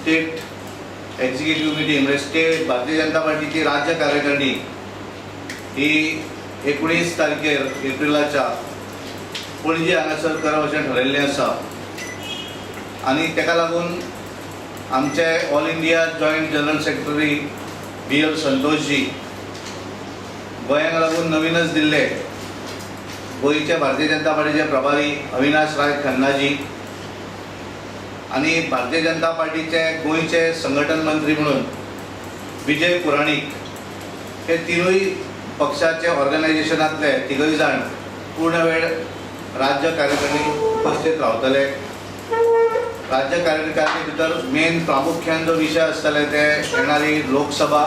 State executive meeting म्हणजे state Bharatiya Janata पार्टीची राज्य कार्यकारिणी ही 19 तारखेर एप्रिलाच्या पणजी हांगासर करप अशें ठरयल्लें आसा आनी तेका लागून आमचे all India joint general secretary BL Santoshji गोंयांक लागून नवीनच दिल्ले गोंयचे भारतीय जनता पार्टीचे प्रभारी अविनाश राय खन्नाजी आणि भारतीय जनता पार्टीचे गोंयचे संघटन मंत्री म्हणून विजय पुराणीक हे तिनूय पक्षाचे ऑर्गनायझेशनांतले तिगूय जाण पूर्ण वेळ राज्य कार्यकारिणी उपस्थित रावतले। राज्य कार्यकारिणी भितर मेन प्रामुख्यान जो विषय आसतले ते येणारी लोकसभा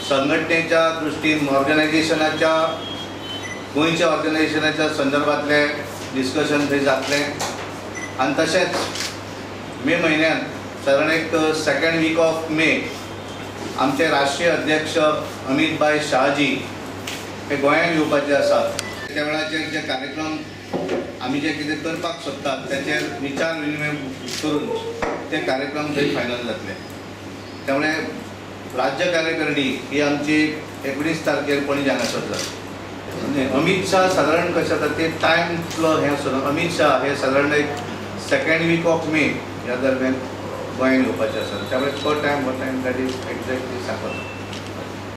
संघटनेच्या दृष्टीन ऑर्गनायझेशनाच्या गोंयच्या ऑर्गनायझेशनाच्या संदर्भातले डिस्कशन थंय जातले आणि तशेंच मे म्हयन्यात साधारण एक सेकंड वीक ऑफ मे आमचे राष्ट्रीय अध्यक्ष अमित भाई शाहजी हे गोंयांत येवपाचे आसात। त्या वेळाचेर जे कार्यक्रम आमी जे कितें करपाक सोदतात त्याचेर विचार विनिमय करून ते कार्यक्रम थंय फायनल जातले। त्यामुळे राज्य कार्यकारिणी ही आमची 19 तारखेर पणजी हांगासर जाता। अमित शाह साधारण कशें जाता ते टायमलो हें आसना। अमित शाह हे साधारण एक सेकंड वीक ऑफ मे ह्या दरम्यान गोंयांत येवपाचे आसात। त्यामुळे तो टायम दॅट इज एक्झॅक्टली सांगता।